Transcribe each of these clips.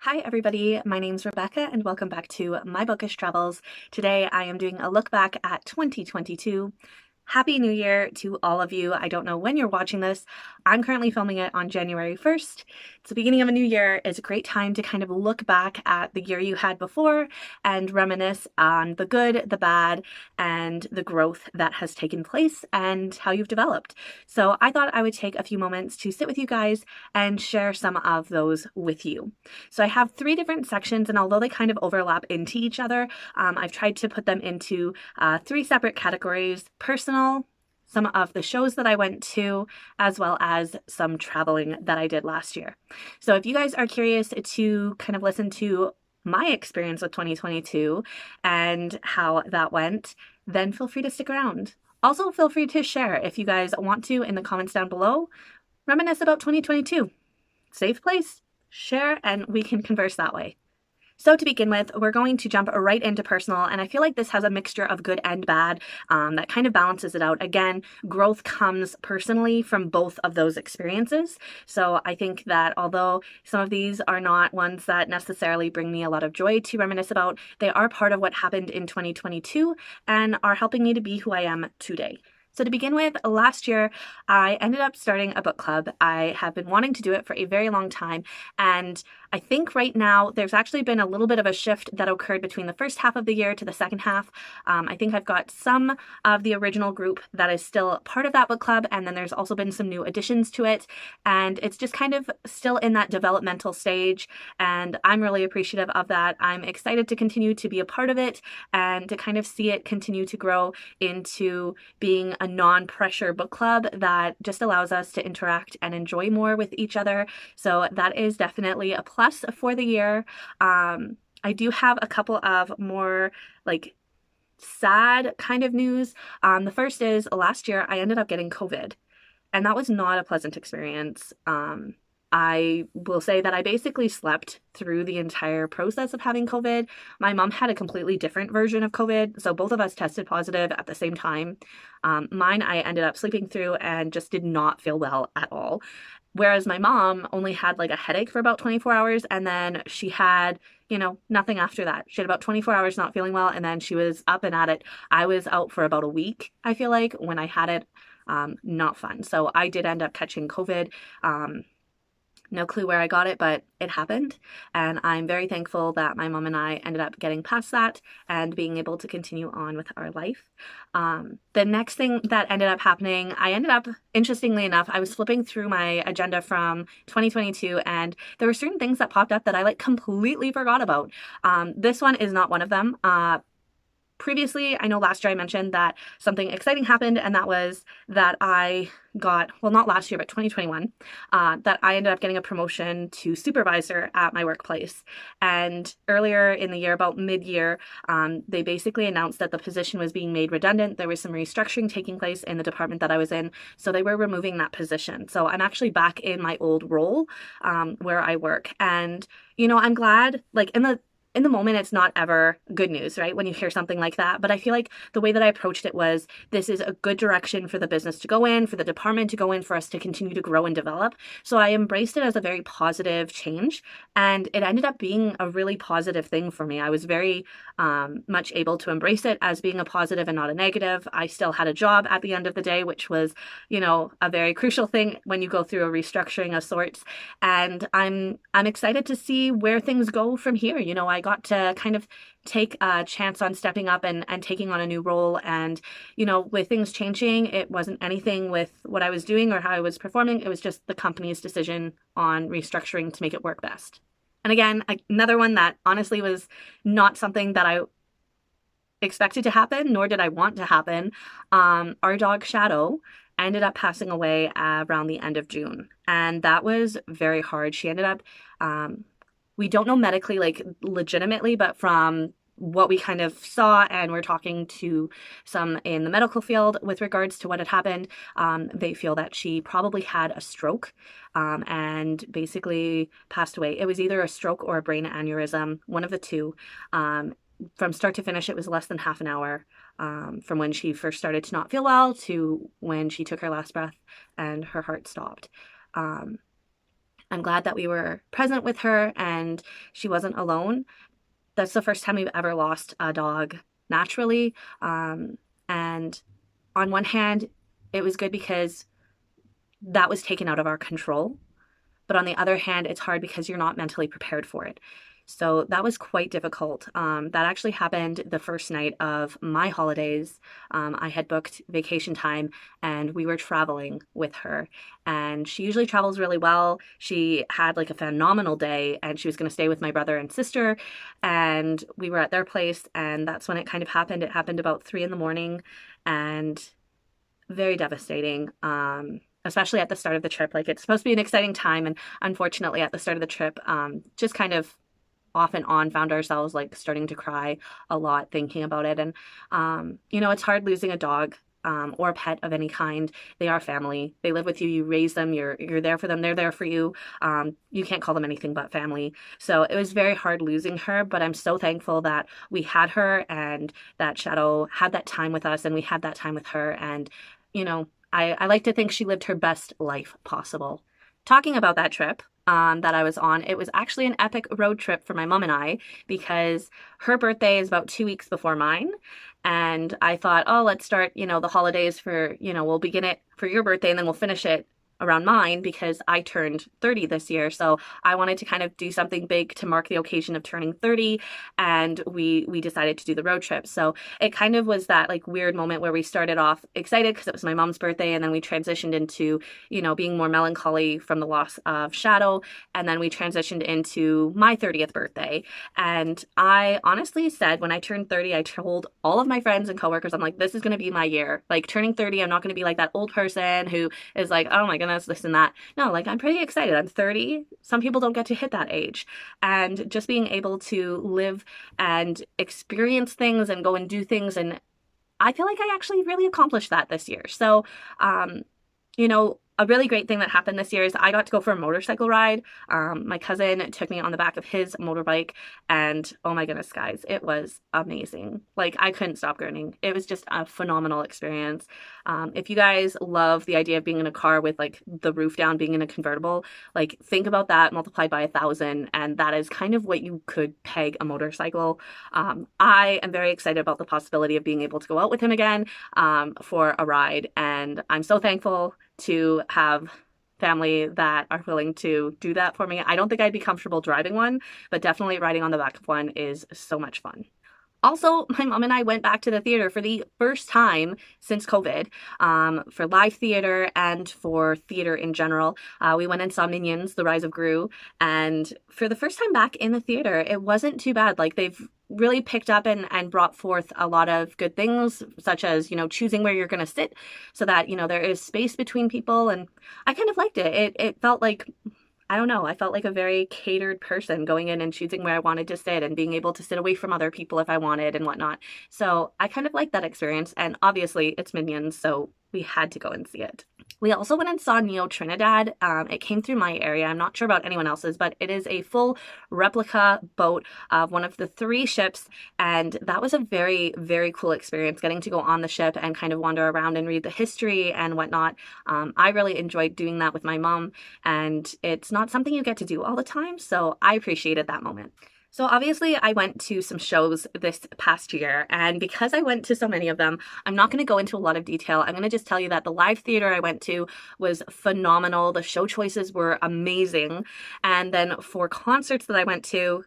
Hi everybody, my name's Rebecca and welcome back to My Bookish Travels. Today I am doing a look back at 2022. Happy New Year to all of you. I don't know when you're watching this. I'm currently filming it on January 1st. It's the beginning of a new year. It's a great time to kind of look back at the year you had before and reminisce on the good, the bad, and the growth that has taken place and how you've developed. So I thought I would take a few moments to sit with you guys and share some of those with you. So I have three different sections, and although they kind of overlap into each other, I've tried to put them into three separate categories: personal, some of the shows that I went to, as well as some traveling that I did last year. So if you guys are curious to kind of listen to my experience with 2022 and how that went, then feel free to stick around. Also, feel free to share if you guys want to in the comments down below. Reminisce about 2022. Safe place, share, and we can converse that way. So to begin with, we're going to jump right into personal, and I feel like this has a mixture of good and bad that kind of balances it out. Again, growth comes personally from both of those experiences. So I think that although some of these are not ones that necessarily bring me a lot of joy to reminisce about, they are part of what happened in 2022 and are helping me to be who I am today. So to begin with, last year, I ended up starting a book club. I have been wanting to do it for a very long time, and I think right now there's actually been a little bit of a shift that occurred between the first half of the year to the second half. I think I've got some of the original group that is still part of that book club, and then there's also been some new additions to it, and it's just kind of still in that developmental stage, and I'm really appreciative of that. I'm excited to continue to be a part of it and to kind of see it continue to grow into being a non-pressure book club that just allows us to interact and enjoy more with each other. So that is definitely a plus for the year. I do have a couple of more sad kind of news. The first is last year I ended up getting COVID, and that was not a pleasant experience. I will say that I basically slept through the entire process of having COVID. My mom had a completely different version of COVID, so both of us tested positive at the same time. Mine I ended up sleeping through and just did not feel well at all. Whereas my mom only had a headache for about 24 hours, and then she had, nothing after that. She had about 24 hours not feeling well, and then she was up and at it. I was out for about a week, I feel like, when I had it. Not fun. So I did end up catching COVID. No clue where I got it, but it happened. And I'm very thankful that my mom and I ended up getting past that and being able to continue on with our life. The next thing that ended up happening, interestingly enough, I was flipping through my agenda from 2022, and there were certain things that popped up that I completely forgot about. This one is not one of them. Previously, I know last year I mentioned that something exciting happened, and that was that I got, well, not last year, but 2021, that I ended up getting a promotion to supervisor at my workplace. And earlier in the year, about mid-year, they basically announced that the position was being made redundant. There was some restructuring taking place in the department that I was in, so they were removing that position. So I'm actually back in my old role where I work. And, I'm glad, in the moment, it's not ever good news, right? When you hear something like that. But I feel like the way that I approached it was, this is a good direction for the business to go in, for the department to go in, for us to continue to grow and develop. So I embraced it as a very positive change, and it ended up being a really positive thing for me. I was very much able to embrace it as being a positive and not a negative. I still had a job at the end of the day, which was, a very crucial thing when you go through a restructuring of sorts. And I'm excited to see where things go from here. I got to kind of take a chance on stepping up and taking on a new role. And, with things changing, it wasn't anything with what I was doing or how I was performing. It was just the company's decision on restructuring to make it work best. And again, another one that honestly was not something that I expected to happen, nor did I want to happen. Our dog Shadow ended up passing away around the end of June. And that was very hard. She ended up, we don't know medically, legitimately, but from what we kind of saw, and we're talking to some in the medical field with regards to what had happened, they feel that she probably had a stroke and basically passed away. It was either a stroke or a brain aneurysm, one of the two. From start to finish, it was less than half an hour from when she first started to not feel well to when she took her last breath and her heart stopped. I'm glad that we were present with her and she wasn't alone. That's the first time we've ever lost a dog naturally. And on one hand, it was good because that was taken out of our control. But on the other hand, it's hard because you're not mentally prepared for it. So that was quite difficult. That actually happened the first night of my holidays. I had booked vacation time and we were traveling with her. And she usually travels really well. She had like a phenomenal day and she was going to stay with my brother and sister. And we were at their place and that's when it kind of happened. It happened about 3 a.m. and very devastating. Especially at the start of the trip. Like it's supposed to be an exciting time, and unfortunately at the start of the trip, just kind of off and on found ourselves like starting to cry a lot thinking about it. And it's hard losing a dog or a pet of any kind. They are family. They live with you. You raise them. You're there for them. They're there for you. You can't call them anything but family. So it was very hard losing her, but I'm so thankful that we had her and that Shadow had that time with us and we had that time with her. And I like to think she lived her best life possible. Talking about that trip that I was on, it was actually an epic road trip for my mom and I because her birthday is about 2 weeks before mine. And I thought, oh, let's start, the holidays for, we'll begin it for your birthday and then we'll finish it around mine because I turned 30 this year. So I wanted to kind of do something big to mark the occasion of turning 30. And we decided to do the road trip. So it kind of was that like weird moment where we started off excited because it was my mom's birthday. And then we transitioned into, being more melancholy from the loss of Shadow. And then we transitioned into my 30th birthday. And I honestly said when I turned 30, I told all of my friends and coworkers, I'm like, this is going to be my year. Like turning 30, I'm not going to be like that old person who is like, oh my goodness, this and that. No, like I'm pretty excited. I'm 30. Some people don't get to hit that age. And just being able to live and experience things and go and do things. And I feel like I actually really accomplished that this year. So, a really great thing that happened this year is I got to go for a motorcycle ride. My cousin took me on the back of his motorbike and oh my goodness, guys, it was amazing. Like I couldn't stop grinning. It was just a phenomenal experience. If you guys love the idea of being in a car with like the roof down, being in a convertible, like think about that multiplied by 1,000 and that is kind of what you could peg a motorcycle. I am very excited about the possibility of being able to go out with him again for a ride and I'm so thankful to have family that are willing to do that for me. I don't think I'd be comfortable driving one, but definitely riding on the back of one is so much fun. Also, my mom and I went back to the theater for the first time since COVID, for live theater and for theater in general. We went and saw Minions, The Rise of Gru, and for the first time back in the theater, it wasn't too bad. Like they've really picked up and brought forth a lot of good things, such as, choosing where you're going to sit so that, there is space between people. And I kind of liked it. It felt like, I don't know, I felt like a very catered person going in and choosing where I wanted to sit and being able to sit away from other people if I wanted and whatnot. So I kind of liked that experience. And obviously it's Minions, so we had to go and see it. We also went and saw Neo Trinidad. It came through my area. I'm not sure about anyone else's, but it is a full replica boat of one of the 3 ships. And that was a very, very cool experience getting to go on the ship and kind of wander around and read the history and whatnot. I really enjoyed doing that with my mom, and it's not something you get to do all the time. So I appreciated that moment. So obviously I went to some shows this past year, and because I went to so many of them, I'm not going to go into a lot of detail. I'm going to just tell you that the live theater I went to was phenomenal. The show choices were amazing. And then for concerts that I went to,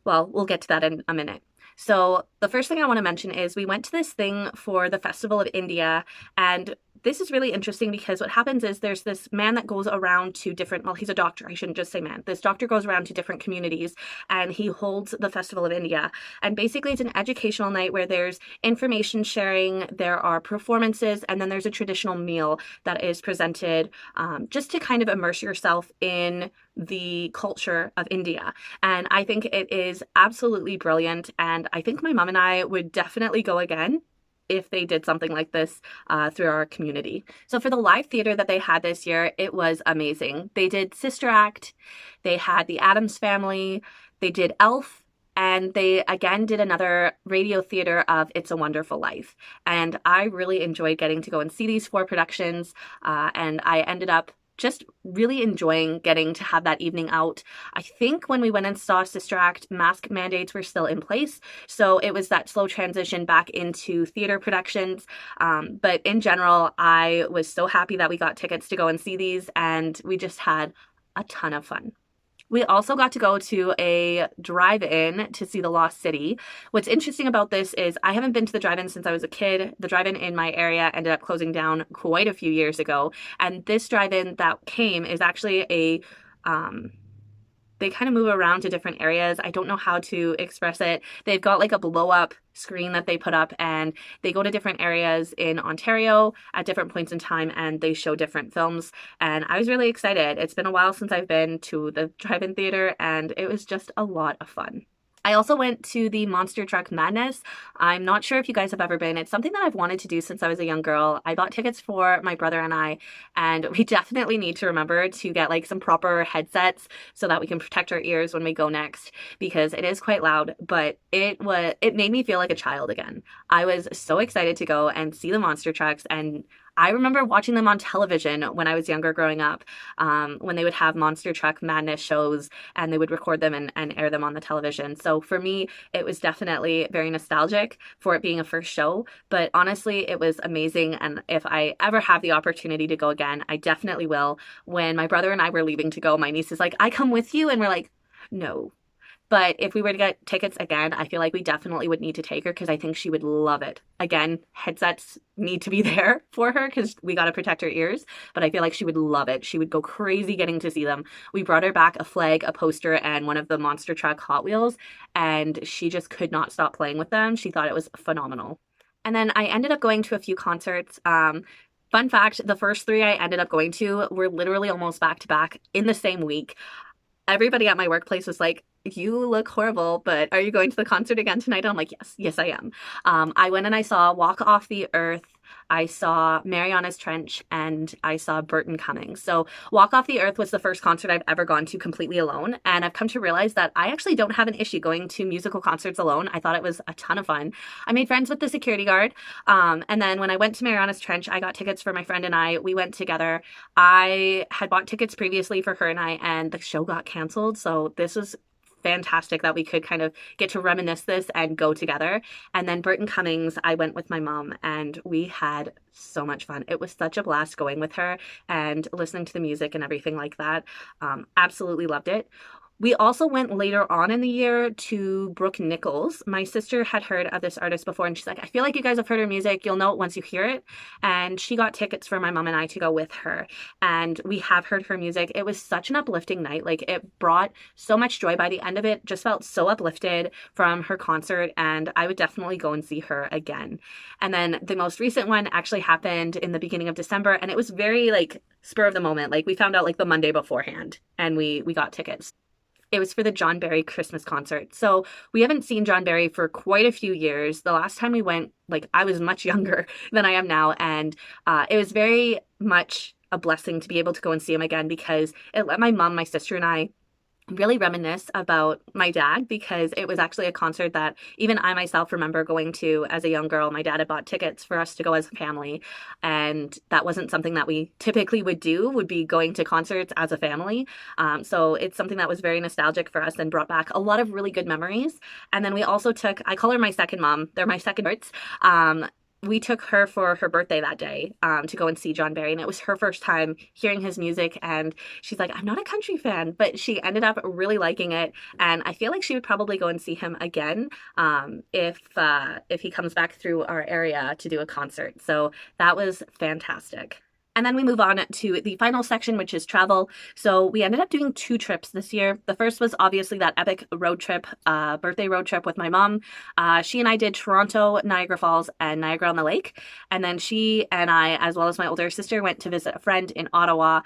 well, we'll get to that in a minute. So the first thing I want to mention is we went to this thing for the Festival of India, and this is really interesting because what happens is there's this man that goes around to different, well, he's a doctor, I shouldn't just say man. This doctor goes around to different communities and he holds the Festival of India. And basically it's an educational night where there's information sharing, there are performances, and then there's a traditional meal that is presented just to kind of immerse yourself in the culture of India. And I think it is absolutely brilliant. And I think my mom and I would definitely go again if they did something like this through our community. So for the live theater that they had this year, it was amazing. They did Sister Act, they had the Addams Family, they did Elf, and they again did another radio theater of It's a Wonderful Life. And I really enjoyed getting to go and see these 4 productions, and I ended up just really enjoying getting to have that evening out. I think when we went and saw Sister Act, mask mandates were still in place, so it was that slow transition back into theater productions. But in general, I was so happy that we got tickets to go and see these, and we just had a ton of fun. We also got to go to a drive-in to see The Lost City. What's interesting about this is I haven't been to the drive-in since I was a kid. The drive-in in my area ended up closing down quite a few years ago. And this drive-in that came is actually they kind of move around to different areas. I don't know how to express it. They've got like a blow up screen that they put up, and they go to different areas in Ontario at different points in time, and they show different films. And I was really excited. It's been a while since I've been to the drive-in theater, and it was just a lot of fun. I also went to the Monster Truck Madness. I'm not sure if you guys have ever been. It's something that I've wanted to do since I was a young girl. I bought tickets for my brother and I, and we definitely need to remember to get like some proper headsets so that we can protect our ears when we go next, because it is quite loud, but it made me feel like a child again. I was so excited to go and see the monster trucks, and I remember watching them on television when I was younger growing up, when they would have Monster Truck Madness shows and they would record them and air them on the television. So for me, it was definitely very nostalgic for it being a first show, but honestly, it was amazing. And if I ever have the opportunity to go again, I definitely will. When my brother and I were leaving to go, my niece is like, "I come with you." And we're like, "No." But if we were to get tickets again, I feel like we definitely would need to take her, because I think she would love it. Again, headsets need to be there for her because we got to protect her ears, but I feel like she would love it. She would go crazy getting to see them. We brought her back a flag, a poster, and one of the Monster Truck Hot Wheels, and she just could not stop playing with them. She thought it was phenomenal. And then I ended up going to a few concerts. Fun fact, the first three I ended up going to were literally almost back to back in the same week. Everybody at my workplace was like, "You look horrible, but are you going to the concert again tonight?" And I'm like, yes, I am. I went and I saw Walk Off the Earth, I saw Mariana's Trench, and I saw Burton Cummings. So Walk Off the Earth was the first concert I've ever gone to completely alone, and I've come to realize that I actually don't have an issue going to musical concerts alone. I thought it was a ton of fun. I made friends with the security guard, and then when I went to Mariana's Trench, I got tickets for my friend and I. We went together. I had bought tickets previously for her and I, and the show got canceled, so this was fantastic that we could kind of get to reminisce this and go together. And then Burton Cummings, I went with my mom, and we had so much fun. It was such a blast going with her and listening to the music and everything like that. Absolutely loved it. We also went later on in the year to Brooke Nichols. My sister had heard of this artist before, and she's like, "I feel like you guys have heard her music. You'll know it once you hear it." And she got tickets for my mom and I to go with her. And we have heard her music. It was such an uplifting night. Like, it brought so much joy by the end of it. Just felt so uplifted from her concert, and I would definitely go and see her again. And then the most recent one actually happened in the beginning of December, and it was very like spur of the moment. Like, we found out like the Monday beforehand, and we got tickets. It was for the John Barry Christmas concert. So we haven't seen John Barry for quite a few years. The last time we went, like, I was much younger than I am now. And it was very much a blessing to be able to go and see him again, because it let my mom, my sister, and I really reminisce about my dad, because it was actually a concert that even I myself remember going to as a young girl. My dad had bought tickets for us to go as a family, and that wasn't something that we typically would do, would be going to concerts as a family. So it's something that was very nostalgic for us and brought back a lot of really good memories. And then we also took, I call her my second mom, they're my second parts. We took her for her birthday that day to go and see John Barry, and it was her first time hearing his music, and she's like, "I'm not a country fan," but she ended up really liking it, and I feel like she would probably go and see him again if he comes back through our area to do a concert. So that was fantastic. And then we move on to the final section, which is travel. So we ended up doing 2 trips this year. The first was obviously that epic road trip, birthday road trip with my mom. She and I did Toronto, Niagara Falls, and Niagara-on-the-Lake. And then she and I, as well as my older sister, went to visit a friend in Ottawa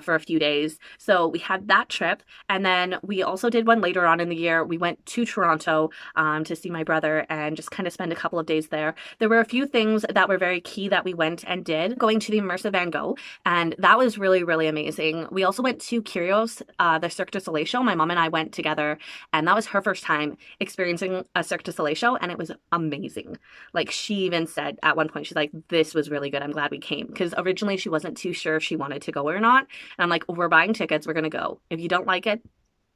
for a few days. So we had that trip. And then we also did one later on in the year. We went to Toronto to see my brother and just kind of spend a couple of days there. There were a few things that were very key that we went and did. Going to the Immersive Van one go. And that was really, really amazing. We also went to Curios, the Cirque du Soleil show. My mom and I went together, and that was her first time experiencing a Cirque du Soleil show, and it was amazing. Like, she even said at one point, she's like, this was really good. I'm glad we came. Because originally she wasn't too sure if she wanted to go or not. And I'm like, we're buying tickets. We're going to go. If you don't like it,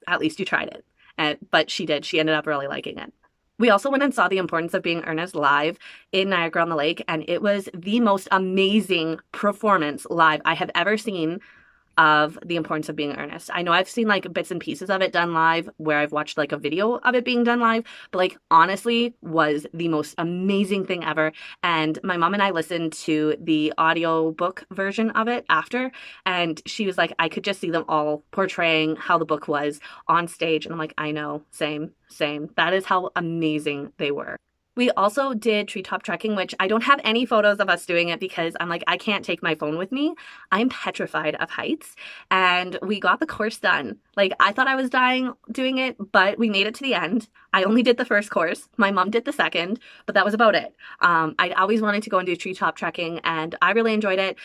at least you tried it. But she did. She ended up really liking it. We also went and saw The Importance of Being Earnest live in Niagara-on-the-Lake, and it was the most amazing performance live I have ever seen of The Importance of Being Earnest. I know I've seen like bits and pieces of it done live where I've watched like a video of it being done live, but like honestly was the most amazing thing ever. And my mom and I listened to the audio book version of it after, and she was like, I could just see them all portraying how the book was on stage. And I'm like, I know, same. That is how amazing they were. We also did treetop trekking, which I don't have any photos of us doing it because I'm like, I can't take my phone with me. I'm petrified of heights. And we got the course done. Like, I thought I was dying doing it, but we made it to the end. I only did the first course. My mom did the second, but that was about it. I'd always wanted to go and do treetop trekking, and I really enjoyed it.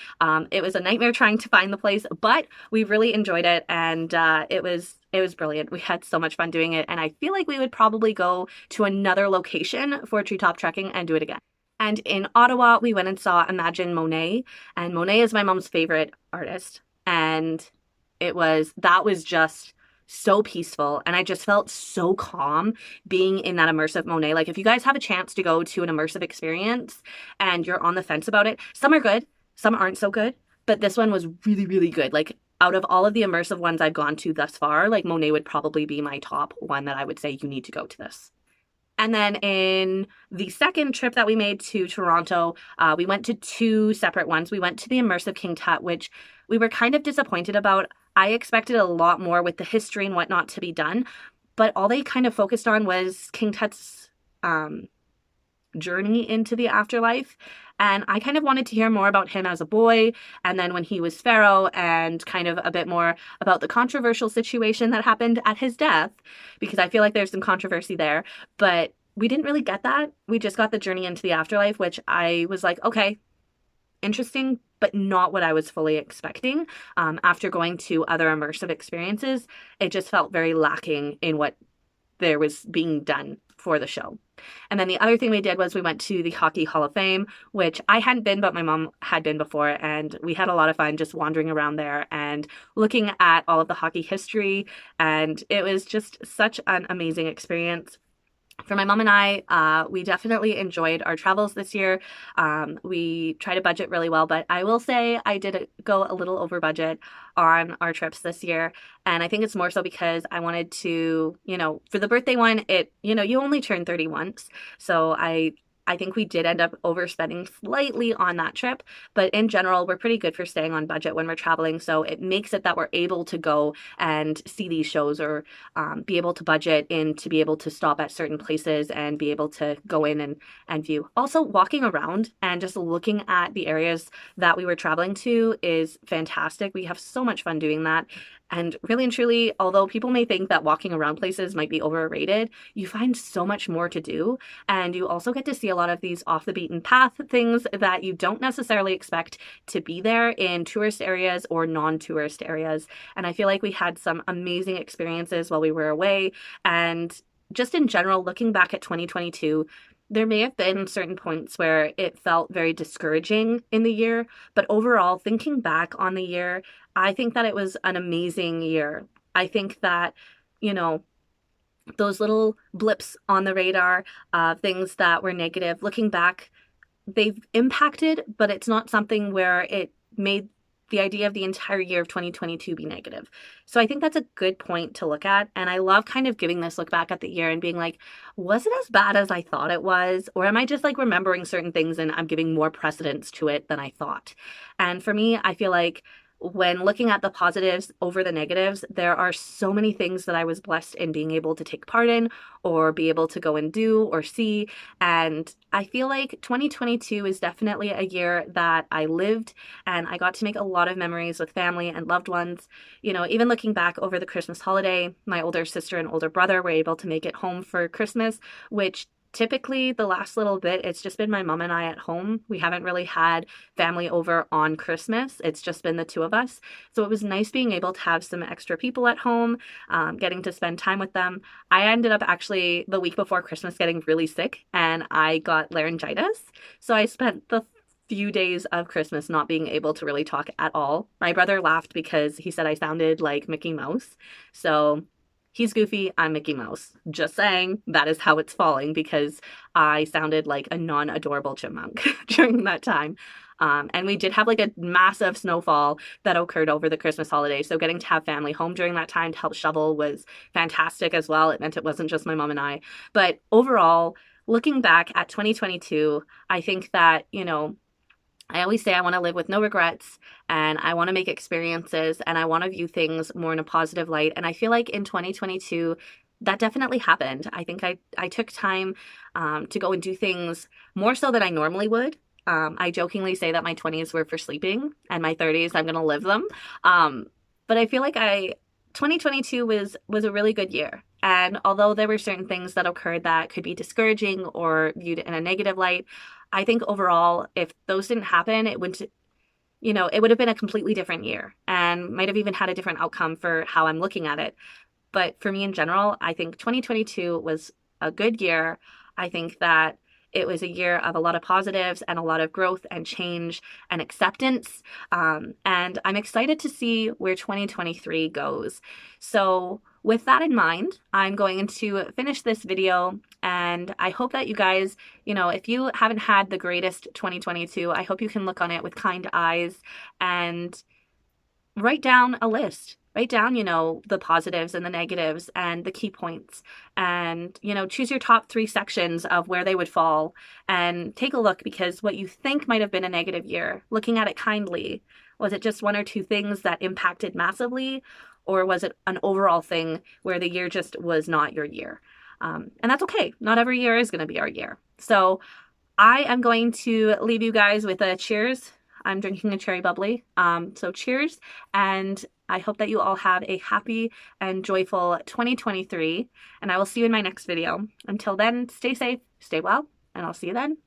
It was a nightmare trying to find the place, but we really enjoyed it, and it was brilliant. We had so much fun doing it, and I feel like we would probably go to another location for treetop trekking and do it again. And in Ottawa, we went and saw Imagine Monet, and Monet is my mom's favorite artist, and that was just so peaceful, and I just felt so calm being in that immersive Monet. Like, if you guys have a chance to go to an immersive experience and you're on the fence about it, some are good, some aren't so good, but this one was really, really good. Like, out of all of the immersive ones I've gone to thus far, like, Monet would probably be my top one that I would say you need to go to this. And then in the second trip that we made to Toronto, we went to two separate ones. We went to the immersive King Tut, which we were kind of disappointed about. I expected a lot more with the history and whatnot to be done, but all they kind of focused on was King Tut's journey into the afterlife. And I kind of wanted to hear more about him as a boy, and then when he was Pharaoh, and kind of a bit more about the controversial situation that happened at his death, because I feel like there's some controversy there. But we didn't really get that. We just got the journey into the afterlife, which I was like, okay, interesting, but not what I was fully expecting. After going to other immersive experiences, it just felt very lacking in what there was being done for the show. And then the other thing we did was we went to the Hockey Hall of Fame, which I hadn't been, but my mom had been before, and we had a lot of fun just wandering around there and looking at all of the hockey history, and it was just such an amazing experience. For my mom and I, we definitely enjoyed our travels this year. We try to budget really well, but I will say I did go a little over budget on our trips this year. And I think it's more so because I wanted to, for the birthday one, you only turn 30 once. So I think we did end up overspending slightly on that trip, but in general, we're pretty good for staying on budget when we're traveling. So it makes it that we're able to go and see these shows, or be able to budget in to be able to stop at certain places and be able to go in and view. Also, walking around and just looking at the areas that we were traveling to is fantastic. We have so much fun doing that. And really and truly, although people may think that walking around places might be overrated, you find so much more to do. And you also get to see a lot of these off the beaten path things that you don't necessarily expect to be there in tourist areas or non-tourist areas. And I feel like we had some amazing experiences while we were away. And just in general, looking back at 2022, there may have been certain points where it felt very discouraging in the year, but overall, thinking back on the year, I think that it was an amazing year. I think that, those little blips on the radar, things that were negative, looking back, they've impacted, but it's not something where it made the idea of the entire year of 2022 be negative. So I think that's a good point to look at. And I love kind of giving this look back at the year and being like, was it as bad as I thought it was? Or am I just like remembering certain things and I'm giving more precedence to it than I thought? And for me, I feel like when looking at the positives over the negatives, there are so many things that I was blessed in being able to take part in or be able to go and do or see. And I feel like 2022 is definitely a year that I lived, and I got to make a lot of memories with family and loved ones. Even looking back over the Christmas holiday, my older sister and older brother were able to make it home for Christmas, which Typically, the last little bit, it's just been my mom and I at home. We haven't really had family over on Christmas. It's just been the two of us. So it was nice being able to have some extra people at home, getting to spend time with them. I ended up actually the week before Christmas getting really sick and I got laryngitis. So I spent the few days of Christmas not being able to really talk at all. My brother laughed because he said I sounded like Mickey Mouse. So he's Goofy, I'm Mickey Mouse. Just saying, that is how it's falling because I sounded like a non-adorable chipmunk during that time. And we did have like a massive snowfall that occurred over the Christmas holiday. So getting to have family home during that time to help shovel was fantastic as well. It meant it wasn't just my mom and I. But overall, looking back at 2022, I think that, I always say I want to live with no regrets and I want to make experiences and I want to view things more in a positive light. And I feel like in 2022, that definitely happened. I think I took time to go and do things more so than I normally would. I jokingly say that my 20s were for sleeping and my 30s, I'm going to live them. But I feel like 2022 was a really good year. And although there were certain things that occurred that could be discouraging or viewed in a negative light, I think overall, if those didn't happen, it would have been a completely different year and might have even had a different outcome for how I'm looking at it. But for me in general, I think 2022 was a good year. I think that it was a year of a lot of positives and a lot of growth and change and acceptance. And I'm excited to see where 2023 goes. So with that in mind, I'm going to finish this video and I hope that you guys, if you haven't had the greatest 2022, I hope you can look on it with kind eyes and write down a list. Write down, the positives and the negatives and the key points and, choose your top 3 sections of where they would fall and take a look because what you think might have been a negative year, looking at it kindly, was it just 1 or 2 things that impacted massively or was it an overall thing where the year just was not your year? And that's okay. Not every year is going to be our year. So I am going to leave you guys with a cheers. I'm drinking a cherry bubbly. So cheers. And I hope that you all have a happy and joyful 2023. And I will see you in my next video. Until then, stay safe, stay well, and I'll see you then.